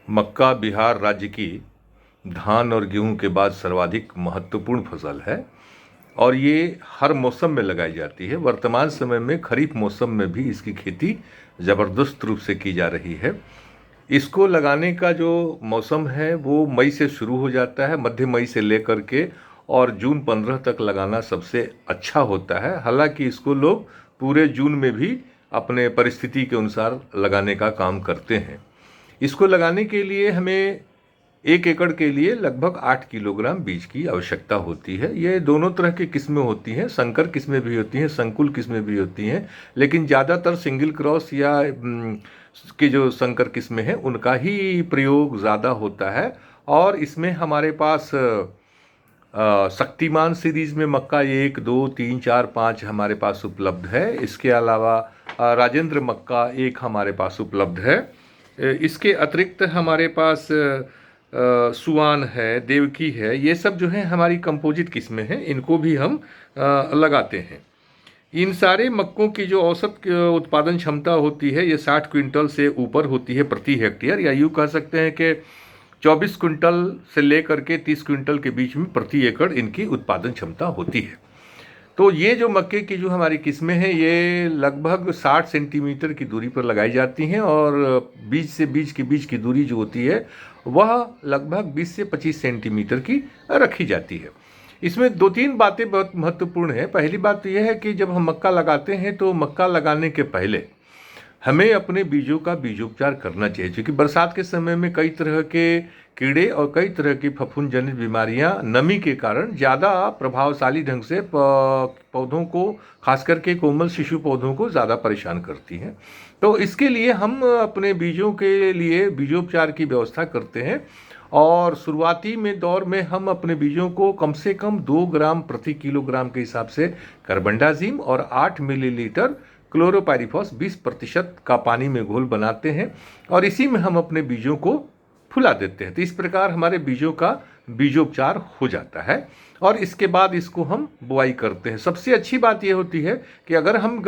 मक्का बिहार राज्य की धान और गेहूं के बाद सर्वाधिक महत्वपूर्ण फसल है और ये हर मौसम में लगाई जाती है। वर्तमान समय में खरीफ मौसम में भी इसकी खेती ज़बरदस्त रूप से की जा रही है। इसको लगाने का जो मौसम है वो मई से शुरू हो जाता है, मध्य मई से लेकर के और जून 15 तक लगाना सबसे अच्छा होता है। हालांकि इसको लोग पूरे जून में भी अपने परिस्थिति के अनुसार लगाने का काम करते हैं। इसको लगाने के लिए हमें 1 एकड़ के लिए लगभग 8 किलोग्राम बीज की आवश्यकता होती है। ये दोनों तरह की किस्में होती हैं, संकर किस्में भी होती हैं, संकुल किस्में भी होती हैं, लेकिन ज़्यादातर सिंगल क्रॉस या के जो संकर किस्में हैं उनका ही प्रयोग ज़्यादा होता है। और इसमें हमारे पास शक्तिमान सीरीज में मक्का 1, 2, 3, 4, 5 हमारे पास उपलब्ध है। इसके अलावा राजेंद्र मक्का 1 हमारे पास उपलब्ध है। इसके अतिरिक्त हमारे पास सुआन है, देवकी है, ये सब जो है हमारी कंपोजिट किस्में हैं, इनको भी हम लगाते हैं। इन सारे मक्कों की जो औसत उत्पादन क्षमता होती है ये 60 क्विंटल से ऊपर होती है प्रति हेक्टेयर, या यूँ कह सकते हैं कि 24 क्विंटल से लेकर के 30 क्विंटल के बीच में प्रति एकड़ इनकी उत्पादन क्षमता होती है। तो ये जो मक्के की जो हमारी किस्में हैं ये लगभग 60 सेंटीमीटर की दूरी पर लगाई जाती हैं और बीज से बीज के बीच की दूरी जो होती है वह लगभग 20 से 25 सेंटीमीटर की रखी जाती है। इसमें 2-3 बातें बहुत महत्वपूर्ण हैं। पहली बात तो यह है कि जब हम मक्का लगाते हैं तो मक्का लगाने के पहले हमें अपने बीजों का बीजोपचार करना चाहिए, क्योंकि बरसात के समय में कई तरह के कीड़े और कई तरह की फफूंद जनित बीमारियां नमी के कारण ज़्यादा प्रभावशाली ढंग से पौधों को, खास करके कोमल शिशु पौधों को ज़्यादा परेशान करती हैं। तो इसके लिए हम अपने बीजों के लिए बीजोपचार की व्यवस्था करते हैं और शुरुआती में दौर में हम अपने बीजों को कम से कम 2 ग्राम प्रति किलोग्राम के हिसाब से कार्बेंडाजिम और 8 मिलीलीटर क्लोरोपाइरीफॉस 20% का पानी में घोल बनाते हैं और इसी में हम अपने बीजों को फुला देते हैं। तो इस प्रकार हमारे बीजों का बीजोपचार हो जाता है और इसके बाद इसको हम बुआई करते हैं। सबसे अच्छी बात यह होती है कि अगर हम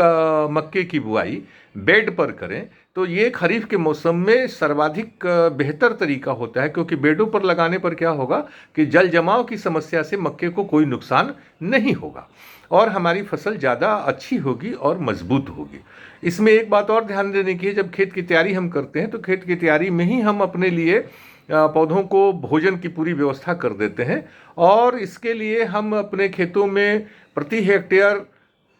मक्के की बुआई बेड पर करें तो ये खरीफ के मौसम में सर्वाधिक बेहतर तरीका होता है, क्योंकि बेडों पर लगाने पर क्या होगा कि जल जमाव की समस्या से मक्के को कोई नुकसान नहीं होगा और हमारी फसल ज़्यादा अच्छी होगी और मजबूत होगी। इसमें एक बात और ध्यान देने की है, जब खेत की तैयारी हम करते हैं तो खेत की तैयारी में ही हम अपने लिए पौधों को भोजन की पूरी व्यवस्था कर देते हैं और इसके लिए हम अपने खेतों में प्रति हेक्टेयर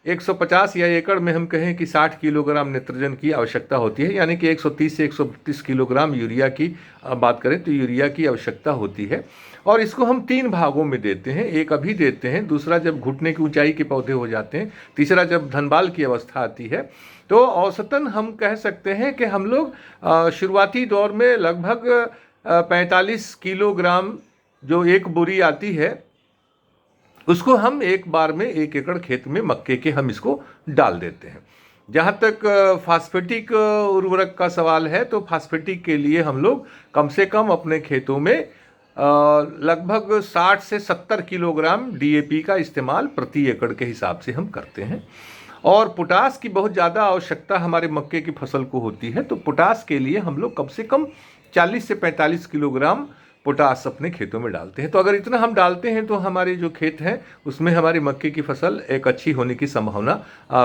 150 या एकड़ में हम कहें कि 60 किलोग्राम नाइट्रोजन की आवश्यकता होती है, यानी कि 130 से 132 किलोग्राम यूरिया की बात करें तो यूरिया की आवश्यकता होती है। और इसको हम 3 भागों में देते हैं। एक अभी देते हैं, दूसरा जब घुटने की ऊंचाई के पौधे हो जाते हैं, तीसरा जब धनबाल की अवस्था आती है। तो औसतन हम कह सकते हैं कि हम लोग शुरुआती दौर में लगभग 45 किलोग्राम जो एक बोरी आती है उसको हम एक बार में 1 एकड़ खेत में मक्के के हम इसको डाल देते हैं। जहाँ तक फास्फेटिक उर्वरक का सवाल है तो फास्फेटिक के लिए हम लोग कम से कम अपने खेतों में लगभग 60 से 70 किलोग्राम डीएपी का इस्तेमाल प्रति एकड़ के हिसाब से हम करते हैं। और पोटास की बहुत ज़्यादा आवश्यकता हमारे मक्के की फसल को होती है, तो पोटास के लिए हम लोग कम से कम 40 से 45 किलोग्राम पोटास अपने खेतों में डालते हैं। तो अगर इतना हम डालते हैं तो हमारे जो खेत हैं उसमें हमारी मक्के की फसल एक अच्छी होने की संभावना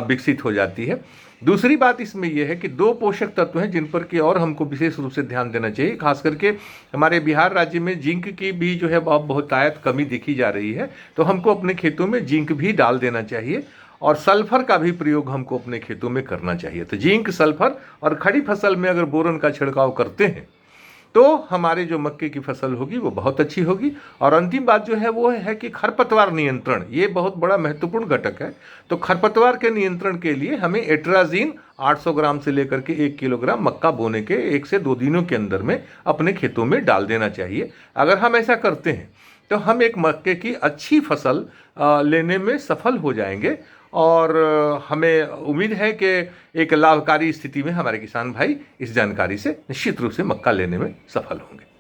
विकसित हो जाती है। दूसरी बात इसमें यह है कि 2 पोषक तत्व हैं जिन पर कि और हमको विशेष रूप से ध्यान देना चाहिए। खास करके हमारे बिहार राज्य में जिंक की भी जो है बहुतायत कमी देखी जा रही है, तो हमको अपने खेतों में जिंक भी डाल देना चाहिए और सल्फर का भी प्रयोग हमको अपने खेतों में करना चाहिए। तो जिंक, सल्फर और खड़ी फसल में अगर बोरन का छिड़काव करते हैं तो हमारे जो मक्के की फसल होगी वो बहुत अच्छी होगी। और अंतिम बात जो है वो है कि खरपतवार नियंत्रण, ये बहुत बड़ा महत्वपूर्ण घटक है। तो खरपतवार के नियंत्रण के लिए हमें एट्राजीन 800 ग्राम से लेकर के 1 किलोग्राम मक्का बोने के 1 से 2 दिनों के अंदर में अपने खेतों में डाल देना चाहिए। अगर हम ऐसा करते हैं तो हम एक मक्के की अच्छी फसल लेने में सफल हो जाएंगे और हमें उम्मीद है कि एक लाभकारी स्थिति में हमारे किसान भाई इस जानकारी से निश्चित रूप से मक्का लेने में सफल होंगे।